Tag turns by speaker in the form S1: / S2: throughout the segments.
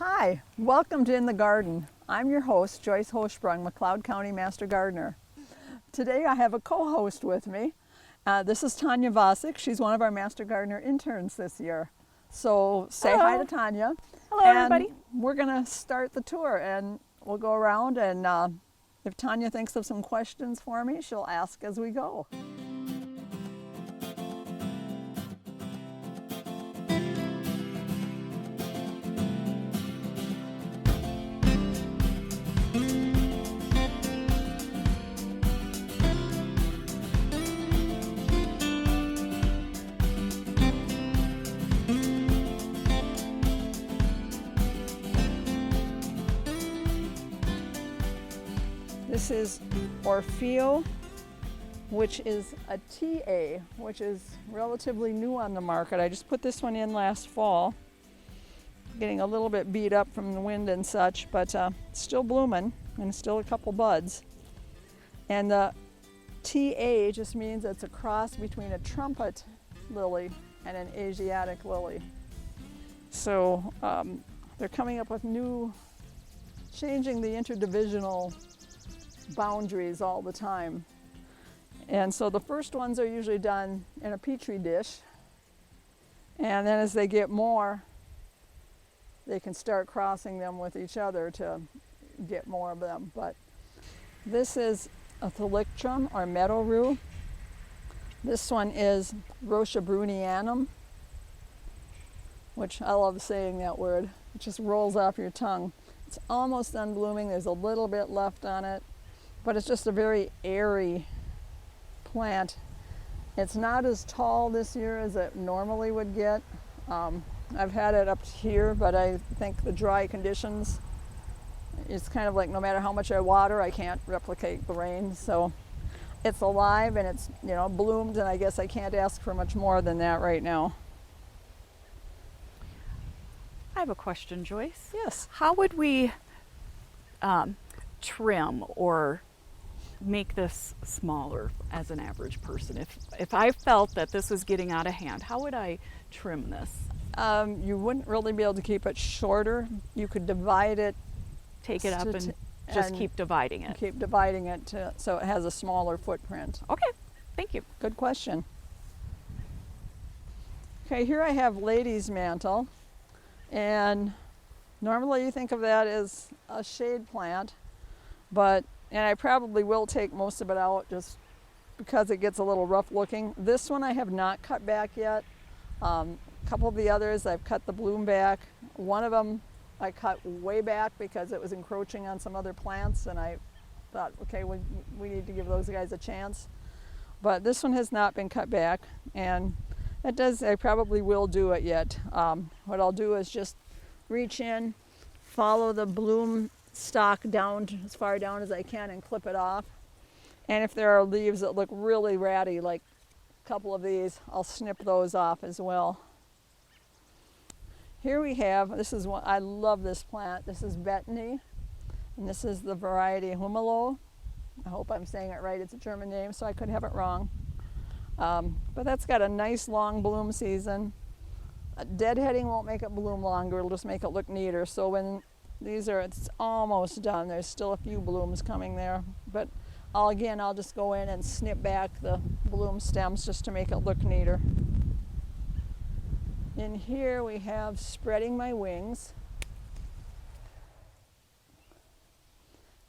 S1: Hi, welcome to In the Garden. I'm your host, Joyce Hochsprung, McLeod County Master Gardener. Today I have a co-host with me. This is Tanya Vosick. She's one of our Master Gardener interns this year. So say
S2: Hello.
S1: hi to Tanya.
S2: Hello,
S1: and
S2: everybody.
S1: We're going to start the tour and we'll go around and if Tanya thinks of some questions for me, she'll ask as we go. This is Orfeo, which is a TA, which is relatively new on the market. I just put this one in last fall. Getting a little bit beat up from the wind and such, but still blooming and still a couple buds. And the TA just means it's a cross between a trumpet lily and an Asiatic lily. So they're coming up with changing the interdivisional boundaries all the time. And so the first ones are usually done in a petri dish, and then as they get more, they can start crossing them with each other to get more of them. But this is a Thalictrum or meadow rue. This one is Rosia brunianum, which I love saying that word. It just rolls off your tongue. It's almost done blooming. There's a little bit left on it, but it's just a very airy plant. It's not as tall this year as it normally would get. I've had it up here, but I think the dry conditions, it's kind of like no matter how much I water, I can't replicate the rain. So it's alive and it's, bloomed, and I guess I can't ask for much more than that right now.
S2: I have a question, Joyce.
S1: Yes.
S2: How would we trim or make this smaller as an average person? If I felt that this was getting out of hand, how would I trim this?
S1: You wouldn't really be able to keep it shorter. You could divide it.
S2: Take it up and just keep dividing it.
S1: Keep dividing it so it has a smaller footprint.
S2: Okay, thank you.
S1: Good question. Okay, here I have lady's mantle, and normally you think of that as a shade plant, and I probably will take most of it out just because it gets a little rough looking. This one I have not cut back yet. A couple of the others I've cut the bloom back. One of them I cut way back because it was encroaching on some other plants, and I thought, okay, we need to give those guys a chance. But this one has not been cut back, and I probably will do it yet. What I'll do is just reach in, follow the bloom stalk down as far down as I can and clip it off. And if there are leaves that look really ratty, like a couple of these, I'll snip those off as well. Here we have, this is one, I love this plant. This is Betony, and this is the variety Humelo. I hope I'm saying it right. It's a German name, so I could have it wrong. But that's got a nice long bloom season. Deadheading won't make it bloom longer, it'll just make it look neater. So when it's almost done. There's still a few blooms coming there, but I'll just go in and snip back the bloom stems just to make it look neater. In here we have Spreading My Wings.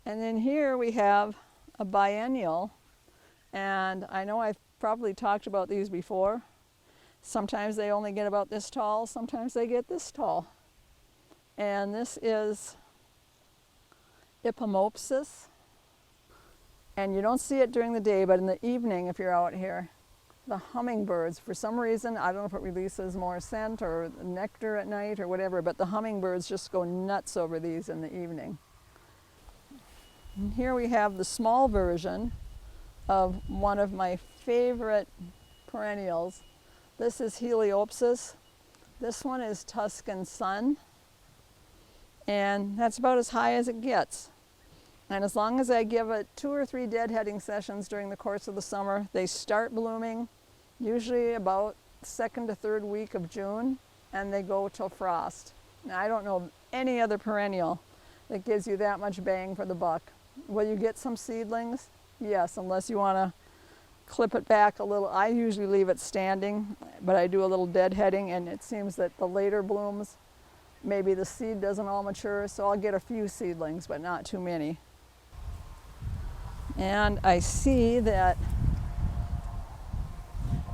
S1: And then here we have a biennial, and I know I've probably talked about these before. Sometimes they only get about this tall, sometimes they get this tall. And this is Ipomopsis. And you don't see it during the day, but in the evening if you're out here, the hummingbirds, for some reason, I don't know if it releases more scent or nectar at night or whatever, but the hummingbirds just go nuts over these in the evening. And here we have the small version of one of my favorite perennials. This is Heliopsis. This one is Tuscan Sun. And that's about as high as it gets. And as long as I give it 2 or 3 deadheading sessions during the course of the summer, they start blooming, usually about 2nd to 3rd week of June, and they go till frost. Now, I don't know any other perennial that gives you that much bang for the buck. Will you get some seedlings? Yes, unless you want to clip it back a little. I usually leave it standing, but I do a little deadheading, and it seems that the later blooms, maybe the seed doesn't all mature, so I'll get a few seedlings, but not too many. And I see that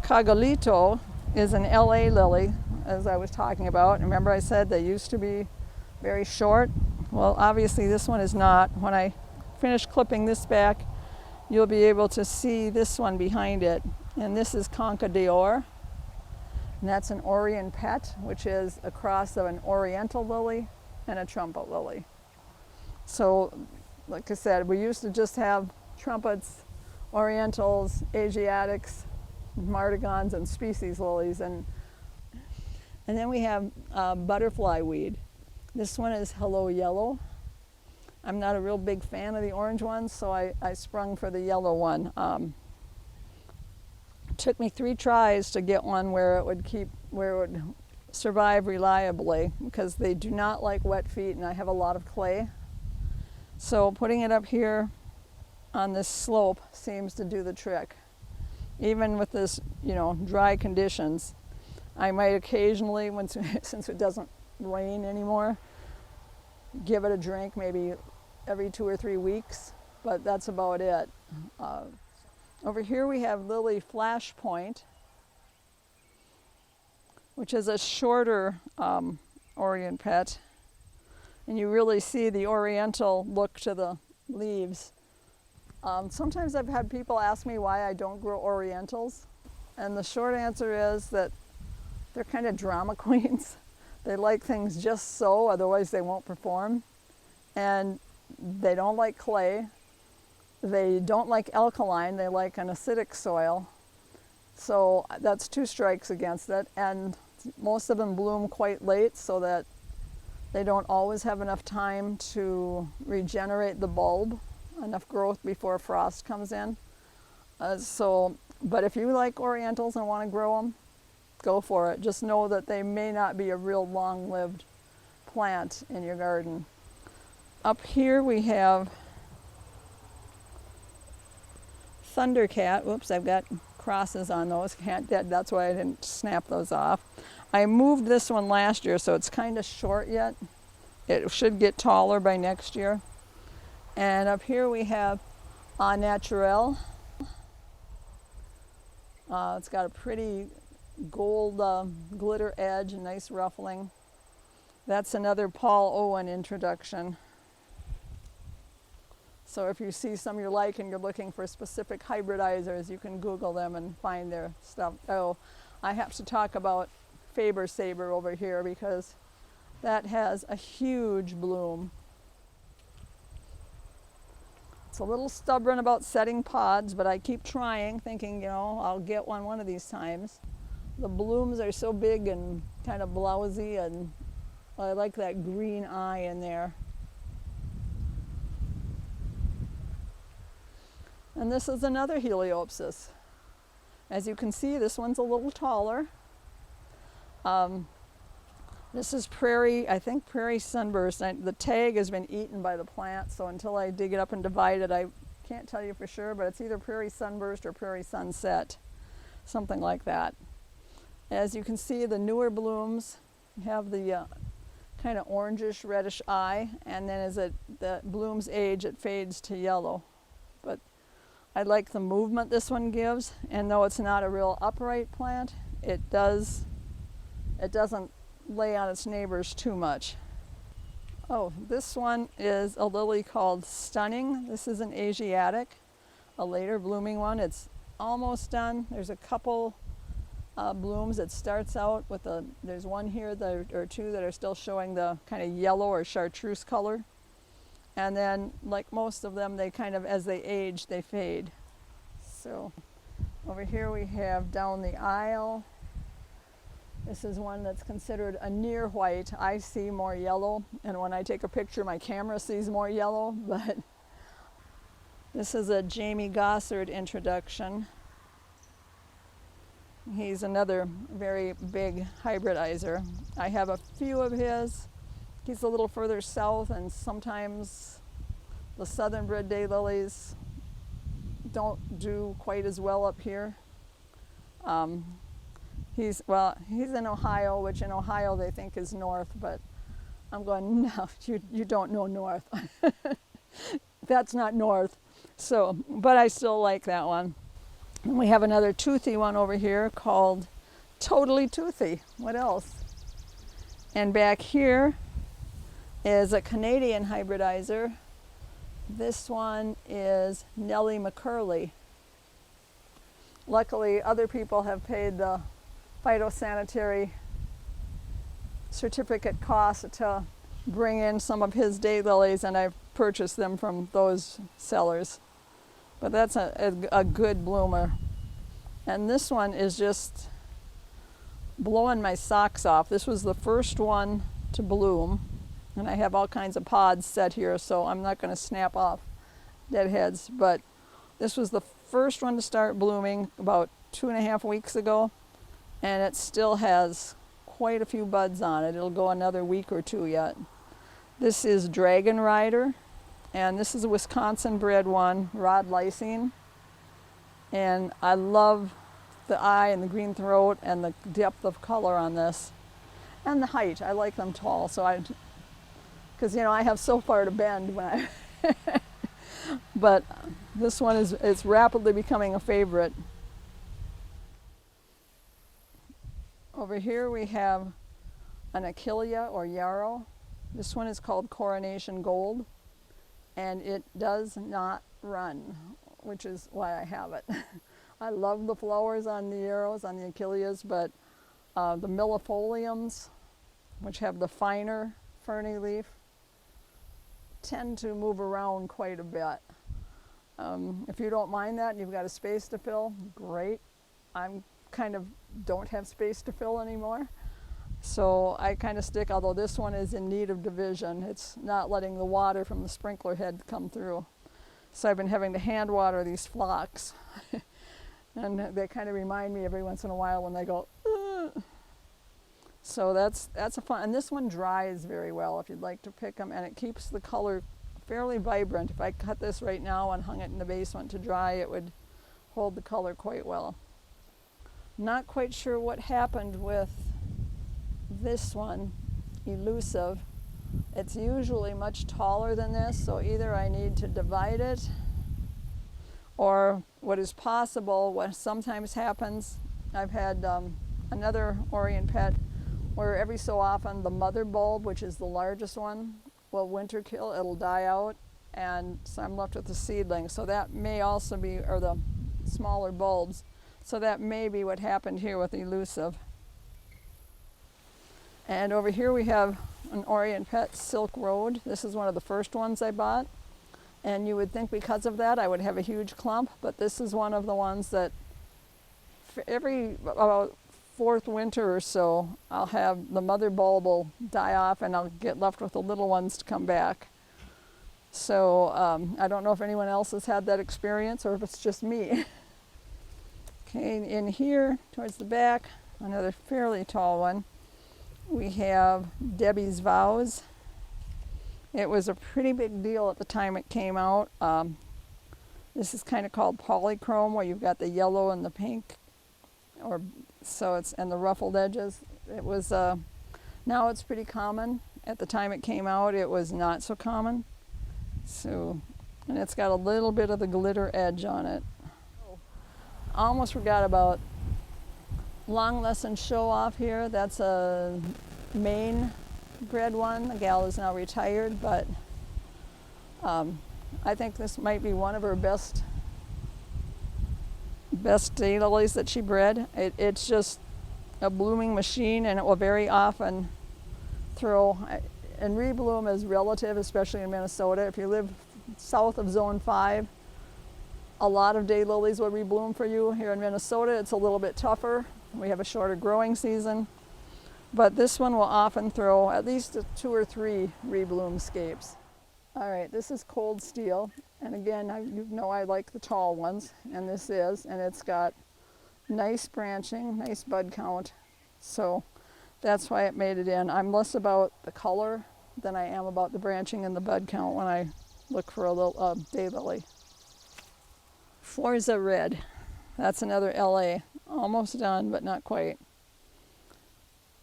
S1: Cagalito is an LA lily, as I was talking about. Remember I said they used to be very short? Well, obviously this one is not. When I finish clipping this back, you'll be able to see this one behind it. And this is Conca d'Or. And that's an Orient pet, which is a cross of an oriental lily and a trumpet lily. So, like I said, we used to just have trumpets, orientals, Asiatics, martigons, and species lilies. And then we have butterfly weed. This one is Hello Yellow. I'm not a real big fan of the orange ones, so I sprung for the yellow one. It took me 3 tries to get one where it would survive reliably, because they do not like wet feet, and I have a lot of clay. So putting it up here on this slope seems to do the trick. Even with this, dry conditions, I might occasionally, since it doesn't rain anymore, give it a drink maybe every 2 or 3 weeks, but that's about it. Over here we have Lily Flash Point, which is a shorter Orient pet, and you really see the oriental look to the leaves. Sometimes I've had people ask me why I don't grow orientals, and the short answer is that they're kind of drama queens. They like things just so, otherwise they won't perform. And they don't like clay. They don't like alkaline. They like an acidic soil. So that's 2 strikes against it. And most of them bloom quite late, so that they don't always have enough time to regenerate the bulb, enough growth before frost comes in. But if you like orientals and want to grow them, go for it. Just know that they may not be a real long-lived plant in your garden. Up here we have Thundercat. Whoops, I've got crosses on those. That's why I didn't snap those off. I moved this one last year, so it's kind of short yet. It should get taller by next year. And up here we have Au Naturel. It's got a pretty gold glitter edge and nice ruffling. That's another Paul Owen introduction. So if you see some you like and you're looking for specific hybridizers, you can Google them and find their stuff. Oh, I have to talk about Faber Sabre over here, because that has a huge bloom. It's a little stubborn about setting pods, but I keep trying, thinking, I'll get one of these times. The blooms are so big and kind of blousy, and I like that green eye in there. And this is another Heliopsis. As you can see, this one's a little taller. This is prairie sunburst. The tag has been eaten by the plant, so until I dig it up and divide it, I can't tell you for sure, but it's either prairie sunburst or prairie sunset, something like that. As you can see, the newer blooms have the kind of orangish reddish eye, and then as the blooms age, it fades to yellow. But I like the movement this one gives, and though it's not a real upright plant, it doesn't lay on its neighbors too much. Oh, this one is a lily called Stunning. This is an Asiatic, a later blooming one. It's almost done. There's a couple blooms. It starts out with there's one here or 2 that are still showing the kind of yellow or chartreuse color. And then, like most of them, they kind of, as they age, they fade. So over here we have down the aisle. This is one that's considered a near white. I see more yellow, and when I take a picture, my camera sees more yellow, but this is a Jamie Gossard introduction. He's another very big hybridizer. I have a few of his. he's a little further south, and sometimes the southern bred daylilies don't do quite as well up here. He's in Ohio, which in Ohio they think is north, but I'm going, no, you don't know north. That's not north. So, but I still like that one. And we have another toothy one over here called Totally Toothy. What else? And back here is a Canadian hybridizer. This one is Nellie McCurley. Luckily, other people have paid the phytosanitary certificate cost to bring in some of his daylilies, and I've purchased them from those sellers. But that's a good bloomer. And this one is just blowing my socks off. This was the first one to bloom, and I have all kinds of pods set here, so I'm not going to snap off dead heads. But this was the first one to start blooming about 2.5 weeks ago, and it still has quite a few buds on it. It'll go another week or two yet. This is Dragon Rider, and this is a Wisconsin bred one, Rod Lysine. And I love the eye and the green throat and the depth of color on this. And the height, I like them tall, so because I have so far to bend when I, but this one it's rapidly becoming a favorite. Over here we have an Achillea or yarrow. This one is called Coronation Gold, and it does not run, which is why I have it. I love the flowers on the yarrows, on the Achilleas, but the millefoliums, which have the finer ferny leaf, tend to move around quite a bit. If you don't mind that and you've got a space to fill, great. I'm kind of don't have space to fill anymore. So I kind of stick, although this one is in need of division. It's not letting the water from the sprinkler head come through. So I've been having to hand water these phlox. And they kind of remind me every once in a while when they go, ugh. So that's a fun, and this one dries very well if you'd like to pick them, and it keeps the color fairly vibrant. If I cut this right now and hung it in the basement to dry, it would hold the color quite well. Not quite sure what happened with this one, Elusive. It's usually much taller than this, so either I need to divide it, or what is possible, what sometimes happens, I've had another Orient pet where every so often the mother bulb, which is the largest one, will winter kill, it'll die out, and so I'm left with the seedling. So that may also be, or the smaller bulbs, so that may be what happened here with Elusive. And over here we have an Orient Pet Silk Road. This is one of the first ones I bought. And you would think because of that I would have a huge clump, but this is one of the ones that every about fourth winter or so, I'll have the mother bulb will die off and I'll get left with the little ones to come back. So I don't know if anyone else has had that experience or if it's just me. Okay, in here towards the back, another fairly tall one, we have Debbie's Vows. It was a pretty big deal at the time it came out. This is kind of called polychrome, where you've got the yellow and the pink, and the ruffled edges. It was now it's pretty common. At the time it came out, it was not so common. So, and it's got a little bit of the glitter edge on it. Almost forgot about Long Lesson Show Off here. That's a Maine bred one. The gal is now retired, but I think this might be one of her best daylilies that she bred. It's just a blooming machine, and it will very often throw, and rebloom is relative, especially in Minnesota. If you live south of Zone 5, a lot of daylilies will rebloom for you. Here in Minnesota, it's a little bit tougher. We have a shorter growing season. But this one will often throw at least 2 or 3 rebloom scapes. All right, this is Cold Steel. And again, you know I like the tall ones, and this is, and it's got nice branching, nice bud count. So that's why it made it in. I'm less about the color than I am about the branching and the bud count when I look for a little daylily. Forza Red. That's another LA. Almost done, but not quite.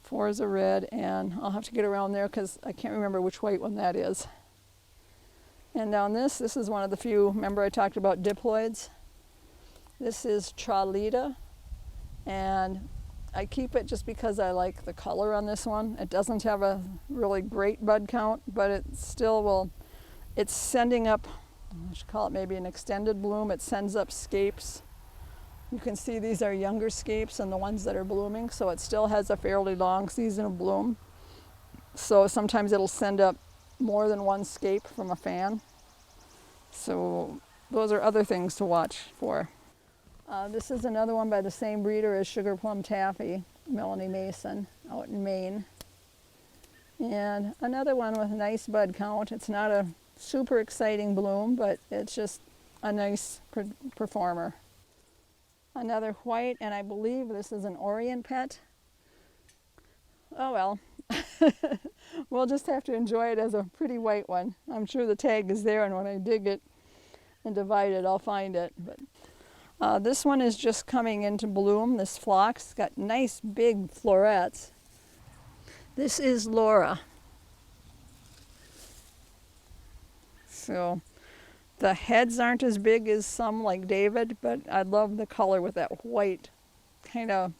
S1: Forza Red, and I'll have to get around there because I can't remember which white one that is. And down this is one of the few, remember I talked about diploids? This is Tralita, and I keep it just because I like the color on this one. It doesn't have a really great bud count, but it still will, it's sending up, I should call it maybe an extended bloom. It sends up scapes. You can see these are younger scapes than the ones that are blooming, so it still has a fairly long season of bloom. So sometimes it'll send up more than one scape from a fan. So those are other things to watch for. This is another one by the same breeder as Sugar Plum Taffy, Melanie Mason, out in Maine. And another one with a nice bud count. It's not a super exciting bloom, but it's just a nice performer. Another white, and I believe this is an Orient Pet. Oh well, we'll just have to enjoy it as a pretty white one. I'm sure the tag is there, and when I dig it and divide it, I'll find it. But this one is just coming into bloom, this phlox. It's got nice big florets. This is Laura. So the heads aren't as big as some like David, but I love the color with that white kind of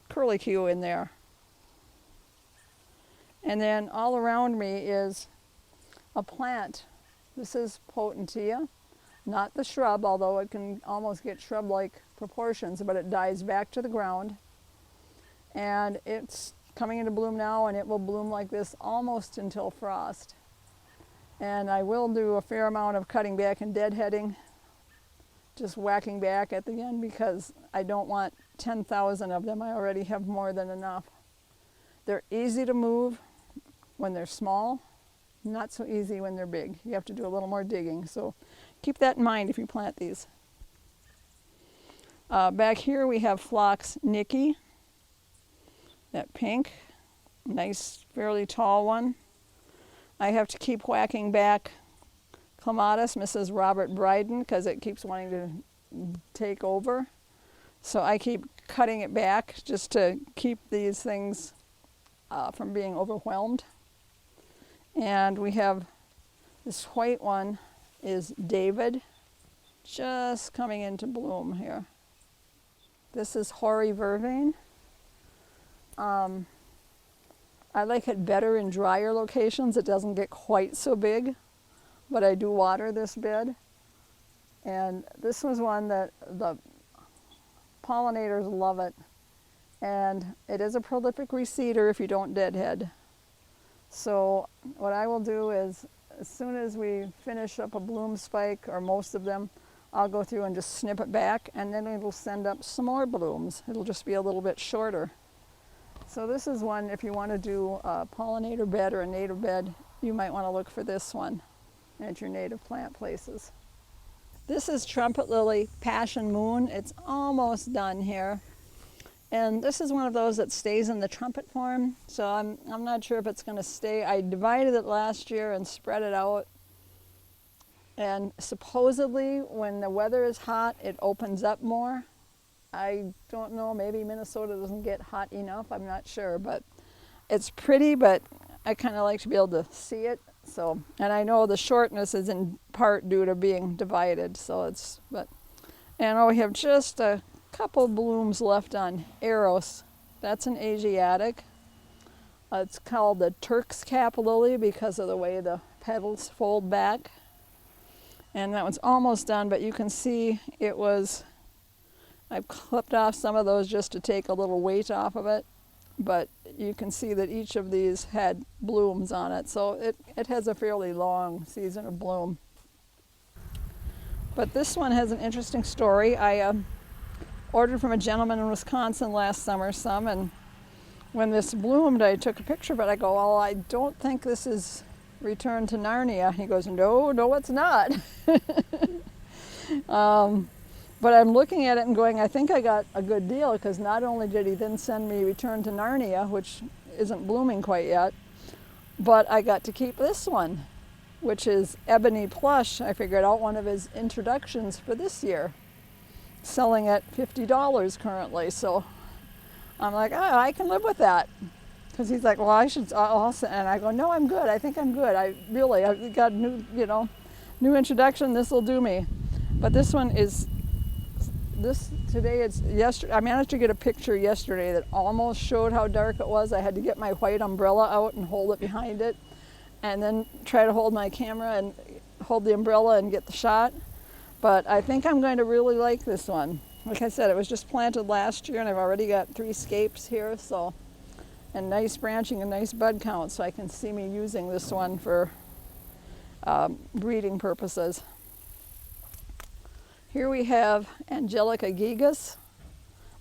S1: curlicue in there. And then all around me is a plant. This is Potentia, not the shrub, although it can almost get shrub-like proportions, but it dies back to the ground. And it's coming into bloom now, and it will bloom like this almost until frost. And I will do a fair amount of cutting back and deadheading, just whacking back at the end, because I don't want 10,000 of them. I already have more than enough. They're easy to move when they're small, not so easy when they're big. You have to do a little more digging, so keep that in mind if you plant these. Back here we have Phlox Nikki, that pink, nice, fairly tall one. I have to keep whacking back Clematis, Mrs. Robert Bryden, because it keeps wanting to take over. So I keep cutting it back just to keep these things from being overwhelmed. And we have this white one is David, just coming into bloom here. This is Hoary Vervain. I like it better in drier locations. It doesn't get quite so big, but I do water this bed. And this was one that the pollinators love it. And it is a prolific reseeder if you don't deadhead. So what I will do is, as soon as we finish up a bloom spike, or most of them, I'll go through and just snip it back, and then it'll send up some more blooms. It'll just be a little bit shorter. So this is one, if you want to do a pollinator bed or a native bed, you might want to look for this one at your native plant places. This is Trumpet Lily Passion Moon. It's almost done here. And this is one of those that stays in the trumpet form, so I'm not sure if it's going to stay. I divided it last year and spread it out. And supposedly when the weather is hot, it opens up more. I don't know, maybe Minnesota doesn't get hot enough, I'm not sure, but it's pretty, but I kind of like to be able to see it. So, and I know the shortness is in part due to being divided, so it's, but, and we have just a couple blooms left on Eros. That's an Asiatic. It's called the Turk's Cap Lily because of the way the petals fold back. And that one's almost done, but you can see it was, I've clipped off some of those just to take a little weight off of it, but you can see that each of these had blooms on it, so it has a fairly long season of bloom. But this one has an interesting story. I ordered from a gentleman in Wisconsin last summer some, and when this bloomed, I took a picture of it. I go, well, I don't think this is Return to Narnia. He goes, no, it's not. But I'm looking at it and going, I think I got a good deal, because not only did he then send me Return to Narnia, which isn't blooming quite yet, But I got to keep this one, which is Ebony Plush. I figured out one of his introductions for this year, selling at $50 currently. So I'm like, oh, I can live with that. Because he's like, well, I should also, and I go, no, I'm good. I think I'm good. I've got a new, new introduction. This will do me. But this one is, it's yesterday. I managed to get a picture yesterday that almost showed how dark it was. I had to get my white umbrella out and hold it behind it, and then try to hold my camera and hold the umbrella and get the shot. But I think I'm going to really like this one. Like I said, it was just planted last year, and I've already got 3 scapes here, so, and nice branching and nice bud count, so I can see me using this one for breeding purposes. Here we have Angelica gigas.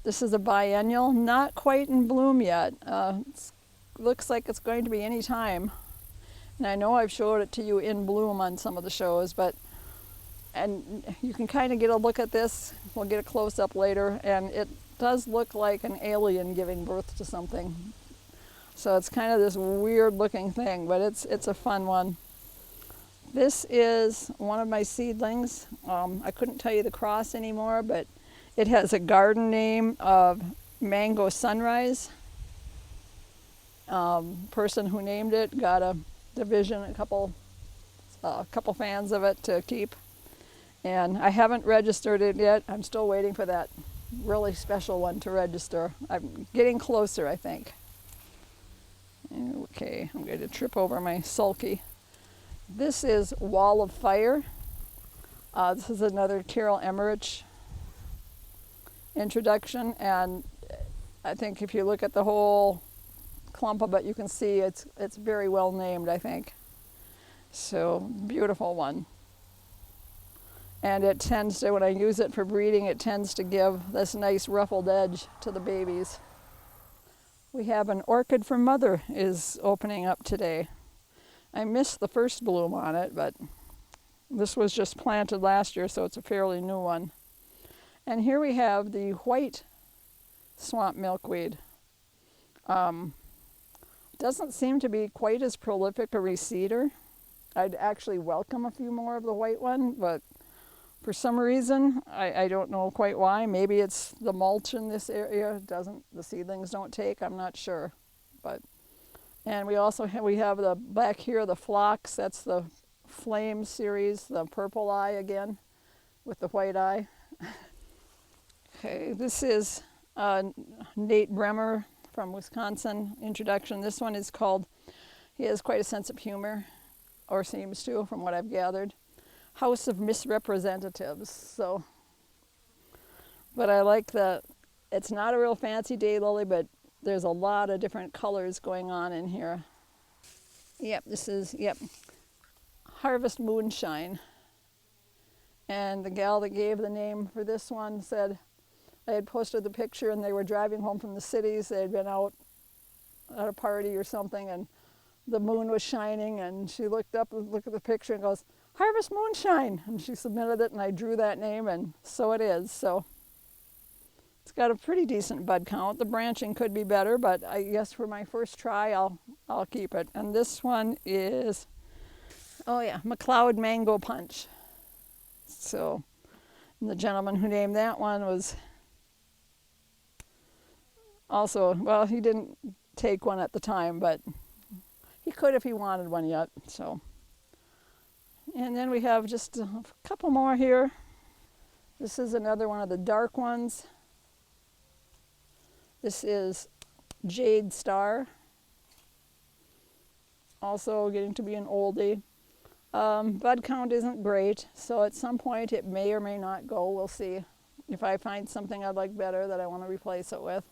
S1: This is a biennial, not quite in bloom yet. Looks like it's going to be any time. And I know I've showed it to you in bloom on some of the shows, and you can kind of get a look at this. We'll get a close-up later, and it does look like an alien giving birth to something. So it's kind of this weird-looking thing, but it's a fun one. This is one of my seedlings. I couldn't tell you the cross anymore, but it has a garden name of Mango Sunrise. Person who named it got a division, a couple fans of it to keep. And I haven't registered it yet. I'm still waiting for that really special one to register. I'm getting closer, I think. Okay, I'm going to trip over my sulky. This is Wall of Fire. This is another Carol Emmerich introduction, and I think if you look at the whole clump of it, you can see it's very well named, I think. So, beautiful one. And it tends to, when I use it for breeding, it tends to give this nice ruffled edge to the babies. We have an Orchid for Mother is opening up today. I missed the first bloom on it, but this was just planted last year, so it's a fairly new one. And here we have the white swamp milkweed. Doesn't seem to be quite as prolific a reseeder. I'd actually welcome a few more of the white one, but for some reason, I don't know quite why. Maybe it's the mulch in this area the seedlings don't take. I'm not sure, and we also have the back here, the phlox. That's the Flame series, the purple eye again, with the white eye. Okay, this is Nate Bremer from Wisconsin introduction. This one is called, he has quite a sense of humor, or seems to, from what I've gathered, House of Misrepresentatives. So, but I like that it's not a real fancy daylily, but there's a lot of different colors going on in here. Yep, this is, Harvest Moonshine. And the gal that gave the name for this one said, I had posted the picture and they were driving home from the cities. They had been out at a party or something, and the moon was shining, and she looked up and looked at the picture and goes, Harvest Moonshine, and she submitted it, and I drew that name, and so it is. So it's got a pretty decent bud count. The branching could be better, but I guess for my first try, I'll keep it. And this one is, McLeod Mango Punch. So, and the gentleman who named that one was also, well, he didn't take one at the time, but he could if he wanted one yet. So, and then we have just a couple more here. This is another one of the dark ones. This is Jade Star. Also getting to be an oldie. Bud count isn't great, so at some point it may or may not go. We'll see if I find something I'd like better that I want to replace it with.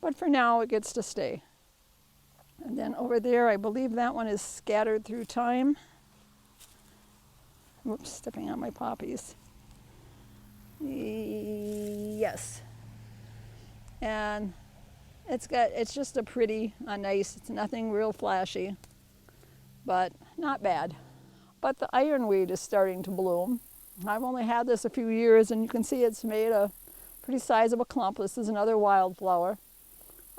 S1: But for now, it gets to stay. And then over there, I believe that one is Scattered Through Time. Whoops, stepping on my poppies. Yes. And it's just a pretty, nice, it's nothing real flashy, but not bad. But the ironweed is starting to bloom. I've only had this a few years, and you can see it's made a pretty sizable clump. This is another wildflower.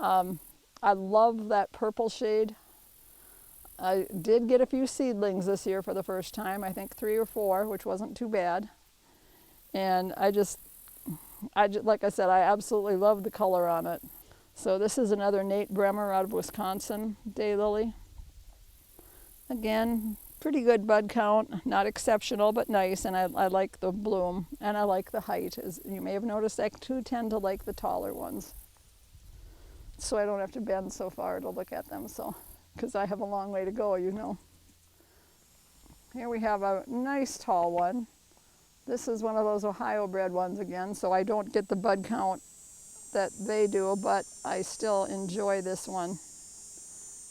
S1: I love that purple shade. I did get a few seedlings this year for the first time, I think 3 or 4, which wasn't too bad. And like I said, I absolutely love the color on it. So this is another Nate Bremer out of Wisconsin daylily. Again, pretty good bud count, not exceptional, but nice, and I like the bloom, and I like the height. As you may have noticed, I too tend to like the taller ones, so I don't have to bend so far to look at them, so, because I have a long way to go, you know. Here we have a nice tall one. This is one of those Ohio bred ones again, so I don't get the bud count that they do, but I still enjoy this one.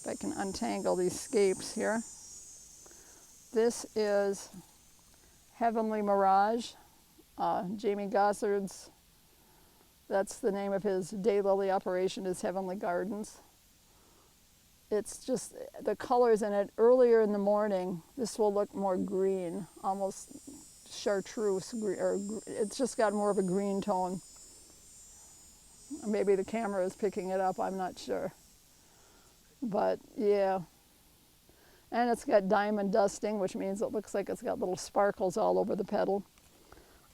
S1: If I can untangle these scapes here. This is Heavenly Mirage, Jamie Gossard's, that's the name of his daylily operation, is Heavenly Gardens. It's just, the colors in it, earlier in the morning, this will look more green, almost chartreuse, or it's just got more of a green tone. Maybe the camera is picking it up, I'm not sure. But yeah. And it's got diamond dusting, which means it looks like it's got little sparkles all over the petal.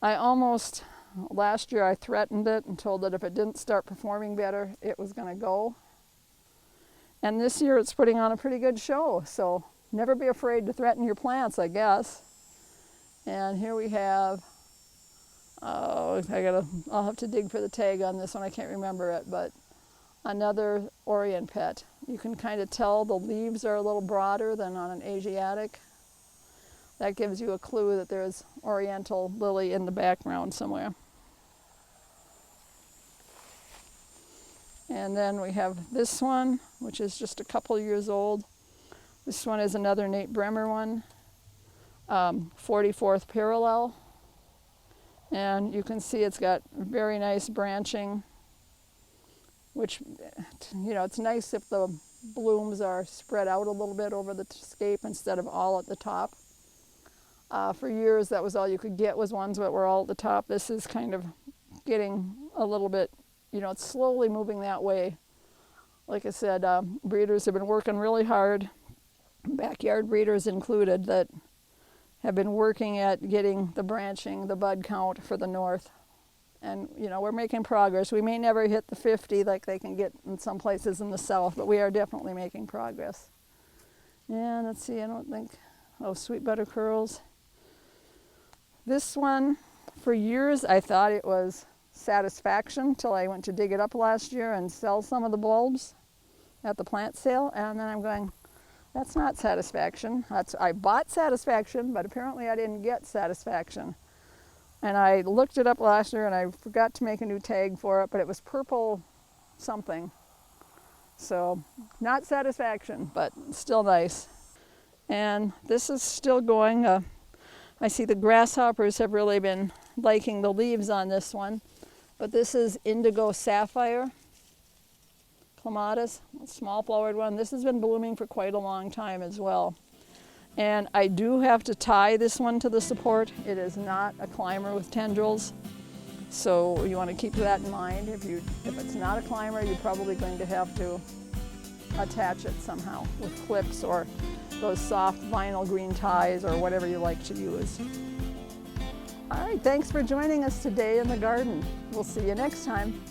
S1: Last year I threatened it and told it if it didn't start performing better, it was gonna go. And this year it's putting on a pretty good show, so never be afraid to threaten your plants, I guess. And here we have, I'll have to dig for the tag on this one, I can't remember it, but another Orient Pet. You can kind of tell the leaves are a little broader than on an Asiatic. That gives you a clue that there's Oriental lily in the background somewhere. And then we have this one, which is just a couple years old. This one is another Nate Bremer one, 44th parallel. And you can see it's got very nice branching, which, you know, it's nice if the blooms are spread out a little bit over the scape instead of all at the top. For years, that was all you could get, was ones that were all at the top. This is kind of getting a little bit, you know, it's slowly moving that way. Like I said, breeders have been working really hard, backyard breeders included, that have been working at getting the branching, the bud count for the north. And, you know, we're making progress. We may never hit the 50 like they can get in some places in the south, but we are definitely making progress. And let's see, I don't think, oh, Sweet Butter Curls. This one, for years, I thought it was Satisfaction till I went to dig it up last year and sell some of the bulbs at the plant sale. And then I'm going, that's not Satisfaction. I bought Satisfaction, but apparently I didn't get Satisfaction. And I looked it up last year and I forgot to make a new tag for it, but it was purple something. So not Satisfaction, but still nice. And this is still going. I see the grasshoppers have really been liking the leaves on this one. But this is Indigo Sapphire, Clematis, a small flowered one. This has been blooming for quite a long time as well. And I do have to tie this one to the support. It is not a climber with tendrils. So you want to keep that in mind. If it's not a climber, you're probably going to have to attach it somehow with clips or those soft vinyl green ties or whatever you like to use. All right, thanks for joining us today in the garden. We'll see you next time.